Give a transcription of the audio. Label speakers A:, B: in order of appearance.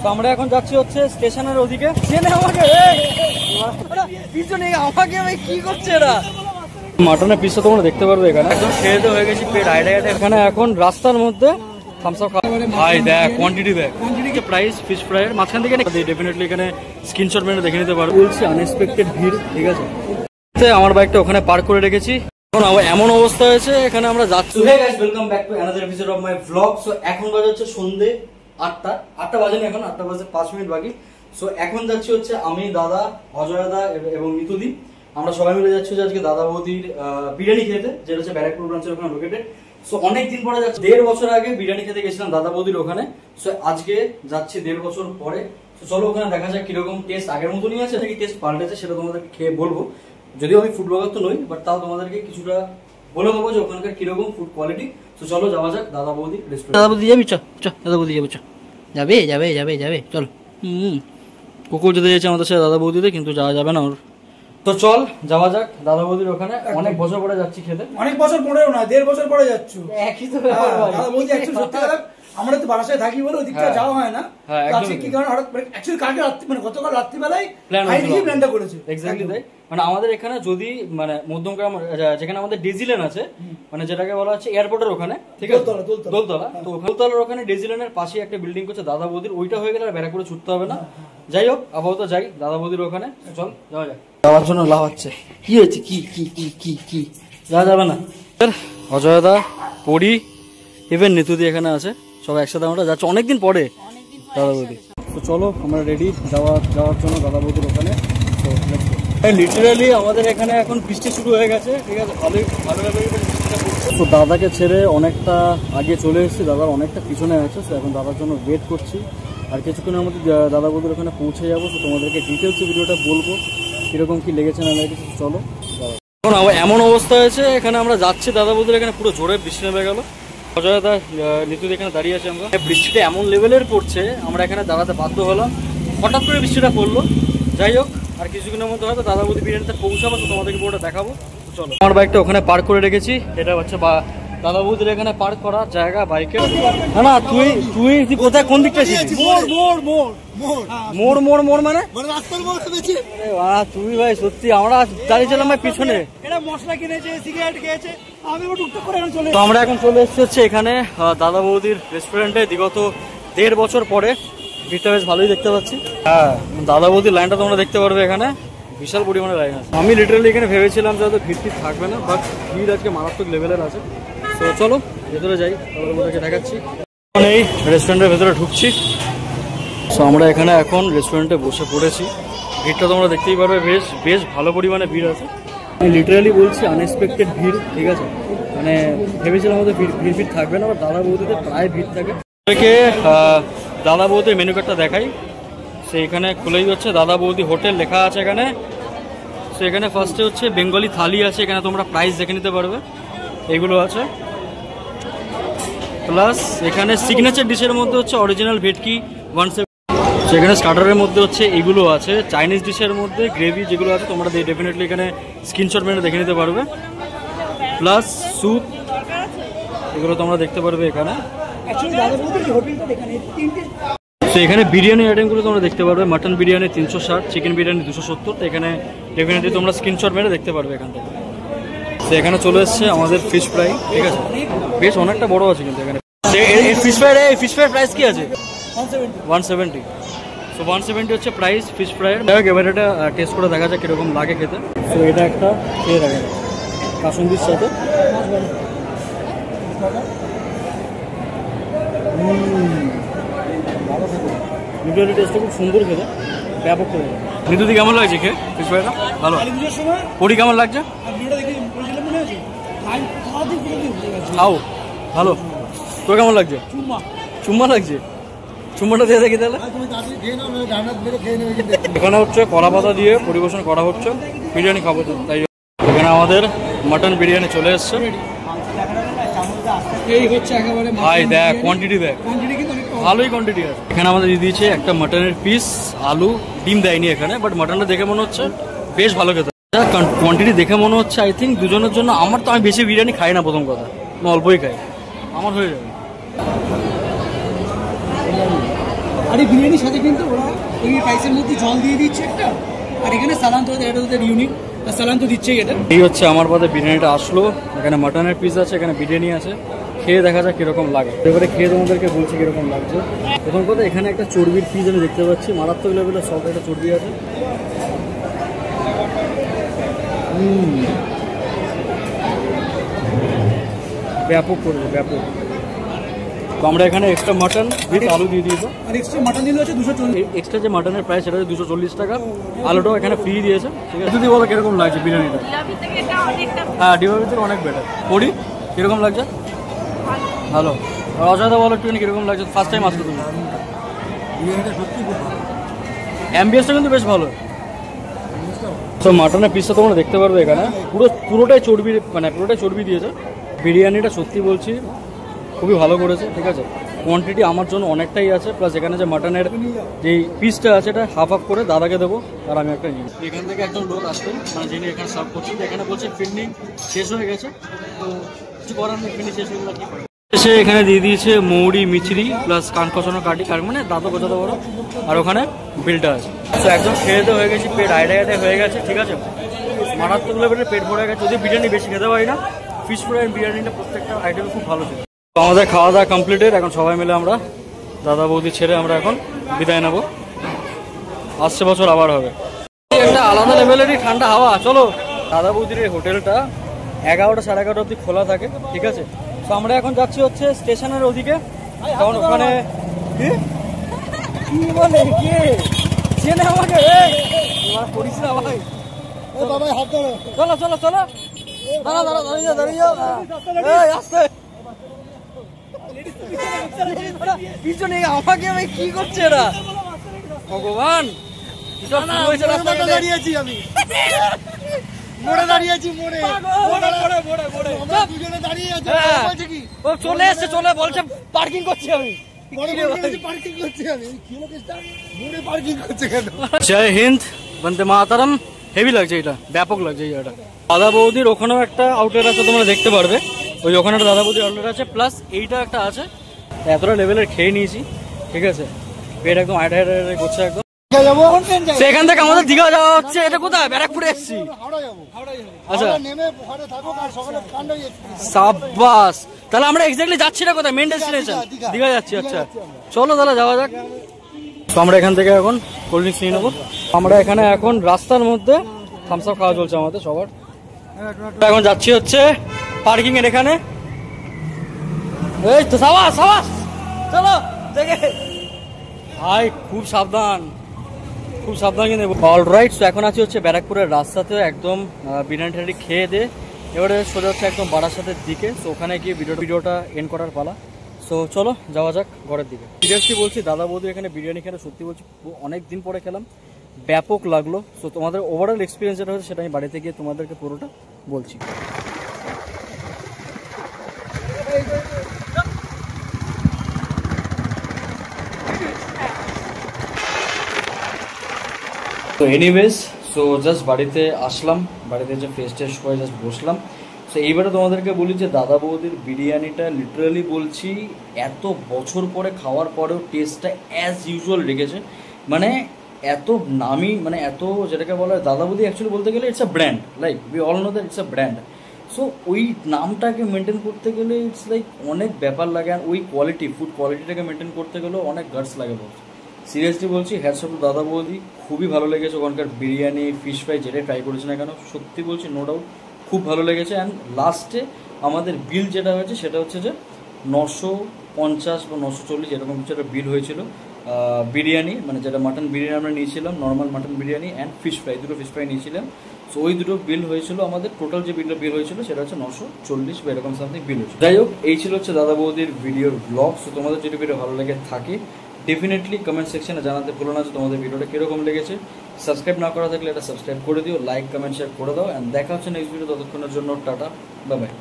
A: তো আমরা এখন যাচ্ছি হচ্ছে স্টেশনের ওদিকে। আমাকে পিছনে আমাকে কি করছে এরা? মাটনের পিসটা তোমরা দেখতে পারবে এখানে একদম খেয়ে হয়ে গেছি, পেট আইডা এখানে এখন রাস্তার মধ্যে থামস আপ ভাই দেখ কোয়ান্টিটি দেখ, কোয়ান্টিটি প্রাইস ফিশ ফ্রাইয়ের মাঝখান থেকে ডেফিনেটলি এখানে স্ক্রিনশট মেরে দেখে নিতে পারো। বলছি আনএক্সপেক্টেড ভিড়, ঠিক আছে। আমার বাইকটা ওখানে পার্ক করে রেখেছি, এমন অবস্থা হয়েছে এখানে আমরা যাচ্ছি। Hey guys, welcome back to another episode of my vlog. So এখন বাজে হচ্ছে সন্ধ্যে 8টা বাজেনি, এখন 8টা বাজে 5 মিনিট বাকি। সো এখন যাচ্ছি হচ্ছে আমি, দাদা, অজয় দা এবং মিতুদি, আমরা সবাই মিলে যাচ্ছি আজকে দাদা বৌদির বিরিয়ানি খেতে, যেটা হচ্ছে ব্যারাকপুর ব্রাঞ্চের ওখানে লোকেটেড। সো অনেকদিন পরে যাচ্ছি, 1.5 বছর আগে বিরিয়ানি খেতে গেছিলাম দাদা বৌদির ওখানে। সো আজকে যাচ্ছি 1.5 বছর পরে। তো চলো ওখানে দেখা যাক কিরকম টেস্ট, আগের মতনই আছে নাকি টেস্ট পাল্টেছে, সেটা তোমাদেরকে খেয়ে বলবো। যদিও আমি ফুড ব্লগার তো নই, বাট তাও তোমাদেরকে কিছুটা বলে দেবো যে ওখানকার কিরকম ফুড কোয়ালিটি। তো চলো যাওয়া যাক দাদা বৌদি রেস্টুরেন্ট। দাদা বৌদি যাবি? দাদা বৌদি যাবে, যাবে চলো। কুকুর যেতে যাচ্ছে আমাদের সাথে দাদা বৌদিতে, কিন্তু যাওয়া যাবে না ওর। তো চল যাওয়া যাক দাদা বৌদির ওখানে। অনেক বছর পরে যাচ্ছি খেতে।
B: অনেক বছর পরেও না, 1.5 বছর পরে যাচ্ছ।
A: একই তো ব্যাপার।
B: দাদা বৌদি অ্যাকচুয়ালি সত্যি কথা, আমরা তো বারাসায় থাকি বলে ওদিকটা যাওয়া হয় না। আজকে কি কারণে হঠাৎ অ্যাকচুয়ালি কালকে রাত্রি, মানে গতকাল রাত্রিবেলায় প্ল্যানটা করেছে।
A: এক্স্যাক্টলি তাই। মানে আমাদের এখানে যদি মানে মধ্যমগ্রাম যেখানে আমাদের ডিজিল্যান্ড আছে, মানে যেটাকে বলা হচ্ছে এয়ারপোর্টের ওখানে, ঠিক আছে, দোলতলা। তো দোলতলার ওখানে ডিজিল্যান্ডের পাশে একটা বিল্ডিং করছে দাদা বৌদির, ওইটা হয়ে গেলে আর ব্যারাকপুরে ছুটতে হবে না। যাই হোক, আপাতত যাই দাদা বৌদির ওখানে। চল যাওয়া যাক। যাওয়ার জন্য লাভাচ্ছে। কি হয়েছে? কি যাওয়া যাবে না? অজয় দা, পড়ি, ইভেন নিতুদি এখানে আছে, সবাই একসাথে আমরা যাচ্ছি অনেকদিন পরে দাদা বৌদি। তো চলো আমরা রেডি যাওয়ার জন্য দাদা বৌদির ওখানে। লিটারালি আমাদের এখানে এখন বৃষ্টি শুরু হয়ে গেছে, ঠিক আছে, ভালোভাবে বৃষ্টিটা পড়ছে। তো দাদাকে ছেড়ে অনেকটা আগে চলে এসেছি, দাদার অনেকটা পিছনে আছে। তো এখন দাদার জন্য ওয়েট করছি, আর কিছুক্ষণের মধ্যে দাদা বৌদির ওখানে পৌঁছে যাবো। তো তোমাদেরকে ডিটেলসে ভিডিওটা বলবো কিরকম কি লেগেছে না লেগেছে। চলো এখন এমন অবস্থা হয়েছে এখানে আমরা যাচ্ছি দাদা বৌদির এখানে, পুরো জোরে বৃষ্টি নেমে গেল। অজয় দা, নিতুদি এখানে দাঁড়িয়ে আছে। আমরা বৃষ্টিটা এমন লেভেলের পড়ছে, আমরা এখানে দাঁড়াতে বাধ্য হলাম। হঠাৎ করে বৃষ্টিটা পড়লো। যাই হোক, আর কিছুক্ষণের মধ্যে হয়তো দাদা বৌদি বিরিয়ানিতে পৌঁছাবো, তো তোমাদেরকে পুরোটা দেখাবো। চলো, আমার বাইকটা ওখানে পার্ক করে রেখেছি। এটা হচ্ছে দাদা বৌদির এখানে পার্ক করার জায়গা বাইকে। না তুই কোথায়, কোন দিকটা ছিলিস? মোড় মানে তুই ভাই সত্যি, আমরা দাঁড়িয়েছিলাম ভাই পিছনে।
B: মশলা কিনেছে, সিগারেট খেয়েছে, আমি টুকটুক করে চলে।
A: তো আমরা এখন চলে এসেছি এখানে দাদা বৌদির রেস্টুরেন্টে, বিগত 1.5 বছর পরে। ভিড়টা বেশ ভালোই দেখতে পাচ্ছি। হ্যাঁ, দাদা বৌদির লাইনটা তোমরা দেখতে পারবে, এখানে বিশাল পরিমাণে লাইন আছে। আমি লিটারালি এখানে ভেবেছিলাম যে হয়তো ভিড় থাকবে না, বাট ভিড় আজকে মারাত্মক লেভেলের আছে। তো চলো ভেতরে যাই, তারপরে ওদেরকে দেখাচ্ছি। এই রেস্টুরেন্টের ভেতরে ঢুকছি। সো আমরা এখানে এখন রেস্টুরেন্টে বসে পড়েছি। ভিড়টা তোমরা দেখতেই পারবে, বেশ ভালো পরিমাণে ভিড় আছে। আমি লিটারালি বলছি আনএক্সপেক্টেড ভিড়, ঠিক আছে। মানে ভেবেছিলাম আমাদের ভিড় থাকবে না, বাট দাদা বৌদিতে প্রায় ভিড় থাকে। দাদা বৌদির মেনু কার্ডটা দেখাই। সেইখানে খুলেই হচ্ছে দাদা বৌদি হোটেল লেখা আছে এখানে। সো এখানে ফার্স্টে হচ্ছে বেঙ্গলি থালি আছে, এখানে তোমরা প্রাইস দেখে নিতে পারবে, এগুলো আছে। প্লাস এখানে সিগনেচার ডিশের মধ্যে হচ্ছে অরিজিনাল ভেটকি 170। সেখানে স্টার্টারের মধ্যে হচ্ছে এগুলো আছে। চাইনিজ ডিশের মধ্যে গ্রেভি যেগুলো আছে তোমরা ডেফিনেটলি এখানে স্ক্রিনশট মেরে দেখে নিতে পারবে। প্লাস স্যুপ, এগুলো তোমরা দেখতে পারবে এখানে। তো এখানে বিরিয়ানি আইটেমগুলো তোমরা দেখতে পারবে। Mutton biryani 360, chicken biryani 270। তো এখানে ডেফিনেটলি তোমরা স্ক্রিনশট মেরে দেখতে পারবে এখান থেকে। তো এখানে চলে এসছে আমাদের ফিশ ফ্রাই, ঠিক আছে, বেশ অনেকটা বড় আছে কিন্তু এখানে। ফিশ ফ্রাই প্রাইস কি আছে? 170। সো 170 হচ্ছে প্রাইস ফিশ ফ্রাই। এবার এটা টেস্ট করে দেখা যায় কিরকম লাগে খেতে। সো এটা একটা খেয়ে দেখা যায় কাসুন্দির সাথে। ভিডিওটি টেস্টটা খুব সুন্দর খেতে, ব্যাপক খেতে। নিতুদি কেমন লাগছে খেয়ে ফিশ ফ্রাইটা? ভালো। পরি কেমন লাগছে? খাও ভালো। তোর কেমন লাগছে? চুম্মা লাগছে। চুম্মাটা দিয়ে দেখি তাহলে। এখানে হচ্ছে কলা পাতা দিয়ে পরিবেশন করা হচ্ছে। বিরিয়ানি খাবো তো, তাই এখানে আমাদের মাটন বিরিয়ানি চলে এসছে। ভাই দেখ কোয়ান্টিটি, দেখ ভালোই কোয়ান্টিটি আছে। এখানে আমাদের দিয়ে দিয়েছে একটা মাটনের পিস, আলু, ডিম দেয়নি এখানে, বাট মাটনটা দেখে মনে হচ্ছে বেশ ভালো খেতে। কোয়ান্টিটি দেখে মনে হচ্ছে আই থিঙ্ক দুজনের জন্য। আমার তো আমি বেশি বিরিয়ানি খাই না, প্রথম কথা, আমি অল্পই খাই, আমার হয়ে যাবে।
B: আর এই বিরিয়ানির সাথে কিন্তু ওরা ওই রাইসের মধ্যে জল দিয়ে দিচ্ছে একটা, আর এখানে সালান তো এটা ওদের ইউনিক, আর সালান তো দিচ্ছেই। এটা
A: এই হচ্ছে আমার পথে বিরিয়ানিটা আসলো, এখানে মাটনের পিস আছে, এখানে বিরিয়ানি আছে, খেয়ে দেখা যাক কিরকম লাগে। এবারে খেয়ে তোমাদেরকে বলছি কিরকম লাগছে। প্রথম কথা এখানে একটা চর্বির পিস আমি দেখতে পাচ্ছি, মারাত্মক লেভেলের সব একটা চর্বি আছে। ব্যাপক করবে ব্যাপক। তো আমরা এখানে এক্সট্রা মাটন উইথ আলু দিয়ে দিয়েছো,
B: আর এক্সট্রা মাটন দিলে হচ্ছে 240।
A: এক্সট্রা যে মাটনের প্রাইস সেটা হচ্ছে 240 টাকা, আলুটাও এখানে ফ্রি দিয়েছে। ঠিক আছে, যদি বলো কিরকম লাগছে বিরিয়ানিটা? হ্যাঁ, ডিবাবির থেকে অনেক বেটার। করি কিরকম লাগছে? ভালো। আর অজয়দা বলো একটু কিরকম লাগছে? ফার্স্ট টাইম আসলো তুমি?
B: বিরিয়ানিটা সত্যি খুব ভালো,
A: অ্যাম্বিয়েন্সটা কিন্তু বেশ ভালো। তো মাটনের পিসটা তোমরা দেখতে পারবে এখানে পুরোটাই চর্বি, মানে পুরোটাই চর্বি দিয়েছে। বিরিয়ানিটা সত্যি বলছি খুবই ভালো করেছে। ঠিক আছে, কোয়ান্টিটি আমার জন্য অনেকটাই আছে, প্লাস এখানে যে মাটনের যে পিসটা আছে এটা হাফ হাফ করে দাদাকে দেবো, আর আমি একটা নিই। এখান থেকে একজন লোক আসবেন, মানে যিনি এখানে সার্ভ করছেন, এখানে বলছে ফিন্ডিং শেষ হয়ে গেছে, তো কিছু করার নেই, ফিন্ডিং শেষ হয়ে গেলে কি করে। সে এখানে দিয়ে দিয়েছে মৌরি মিচড়ি প্লাস কান কষানো কাটি, কার মানে দাঁতও কষাতে বড়, আর ওখানে বিলটা আছে। তো একদম খেয়ে তো হয়ে গেছি, পেট আইডাই হয়ে গেছে। ঠিক আছে, মারাত্মক লেভেলের পেট ভরে গেছে। যদি বিরিয়ানি বেশি খেতে পারি না, ফিশ ফ্রাই বিরিয়ানিটা প্রত্যেকটা আইটেম খুব ভালো ছিল। তো আমাদের খাওয়া দাওয়া কমপ্লিটেড, এখন সবাই মিলে আমরা দাদা বৌদি ছেড়ে আমরা এখন বিদায় নেবো। আসছে বছর আবার হবে। একটা আলাদা লেভেলেরই ঠান্ডা হাওয়া। চলো, দাদা বৌদির এই হোটেলটা 11টা সাড়ে 11টা অবধি খোলা থাকে। ঠিক আছে, তো আমরা এখন যাচ্ছি হচ্ছে স্টেশনের ওদিকে, কারণ ওখানে কি বলে কে চেনে আমাকে করিস না ভাই। চলো চলো চলো, দাঁড়া দাঁড়া, দাঁড়িয়ে দাঁড়িয়ে আসতে পিছনে আমাকে ভাই কি করছে এরা, ভগবান।
B: দাঁড়িয়েছি আমি মোড়ে দাঁড়িয়েছি, মোড়ে দুজনে দাঁড়িয়ে আছে, বলছে কি
A: ও চলে এসছে, চলে বলছে পার্কিং করছি আমি।
B: পার্কিং করছি আমি, মোড়ে পার্কিং করছে কেন?
A: জয় হিন্দ, বন্দে মাতরম। হেভি লাগছে, এটা ব্যাপক লাগছে। এই জায়গাটা দাদা বৌদির ওখানেও একটা আউটলেট আছে, তোমরা দেখতে পারবে। ওই ওখানে একটা দাদা বৌদির আউটলেট আছে, প্লাস এইটা একটা আছে। এতটা লেভেলের খেয়ে নিয়েছি। ঠিক আছে, পেট একদম আইডা করছে একদম। সেখান থেকে আমাদের দীঘা যাওয়া হচ্ছে। এটা কোথায়? ব্যারাকপুরে এসছি। আচ্ছা, সাব্বাস। তাহলে আমরা এক্স্যাক্টলি যাচ্ছি না কোথায়? মেন ডেস্টিনেশন দীঘা যাচ্ছি। আচ্ছা চলো তাহলে যাওয়া যাক। তো আমরা এখান থেকে এখন কোল্ড ড্রিঙ্কস নিয়ে নেবো। আমরা এখানে এখন রাস্তার মধ্যে থামস আপ খাওয়া চলছে আমাদের সবার। এখন যাচ্ছি হচ্ছে পার্কিং এর এখানে। এই তো সাবাস সাবাস, চলো দেখে ভাই, খুব সাবধান খুব সাবধান কিন্তু। অলরাইট, তো এখন আছি হচ্ছে ব্যারাকপুরের রাস্তাতে, একদম বিরিয়ানি ঠারি খেয়ে দে এবারে সোজা হচ্ছে একদম বারাসাতের দিকে। তো ওখানে গিয়ে ভিডিওটা এন্ড করার পালা। সো চলো যাওয়া যাক ঘরের দিকে। সিরিয়াসলি বলছি, দাদা বৌদি এখানে বিরিয়ানি খেলে সত্যি বলছি অনেক দিন পরে খেলাম, ব্যাপক লাগলো। সো তোমাদের ওভারঅল এক্সপিরিয়েন্স যেটা হচ্ছে সেটা আমি বাড়িতে গিয়ে তোমাদেরকে পুরোটা বলছি। তো এনিওয়েজ, সো জাস্ট বাড়িতে আসলাম, বাড়িতে যে ফ্রেশ ট্রেশ হয়ে জাস্ট বসলাম। সো এইবারে তোমাদেরকে বলি যে দাদা বৌদির বিরিয়ানিটা লিটারালি বলছি এত বছর পরে খাওয়ার পরেও টেস্টটা অ্যাজ ইউজুয়াল রেখেছে। মানে এত নামি, মানে এত যেটাকে বলা হয় দাদা বৌদি অ্যাকচুয়ালি বলতে গেলে it's a brand, like we all know that it's a brand. So ওই নামটাকে মেনটেন করতে গেলে ইটস লাইক অনেক ব্যাপার লাগে, আর ওই কোয়ালিটি, ফুড কোয়ালিটিটাকে মেনটেন করতে গেলেও অনেক গার্ডস লাগে বলছে। সিরিয়াসলি বলছি, হ্যাটস অফ টু দাদা বৌদি, খুবই ভালো লেগেছে। ওখানকার বিরিয়ানি, ফিশ ফ্রাই যেটাই ট্রাই করেছি না কেন, সত্যি বলছি নো ডাউট খুব ভালো লেগেছে। অ্যান্ড লাস্টে আমাদের বিল যেটা হয়েছে সেটা হচ্ছে যে 950 বা 940 এরকম কিছু একটা বিল হয়েছিল। বিরিয়ানি মানে যেটা মাটন বিরিয়ানি আমরা নিয়েছিলাম, normal mutton biryani and fish fry, দুটো ফিশ ফ্রাই নিয়েছিলাম। সো ওই দুটো বিল হয়েছিল আমাদের, টোটাল যে বিল হয়েছিল সেটা হচ্ছে 940 বা এরকম সামথিং বিল হয়েছিল। যাই হোক, এই ছিল হচ্ছে দাদা বৌদির ভিডিওর ব্লগ। সো তোমাদের যদি ভিডিও ভালো লেগে থাকে ডেফিনেটলি কমেন্ট সেকশনে জানাতে ভুলো না যে তোমাদের ভিডিওটা কিরকম লেগেছে। সাবস্ক্রাইব না করা থাকলে এটা সাবস্ক্রাইব করে দিও, লাইক কমেন্ট শেয়ার করে দাও। অ্যান্ড দেখা হচ্ছে নেক্সট ভিডিও, ততক্ষণের জন্য টাটা, বাই বাই।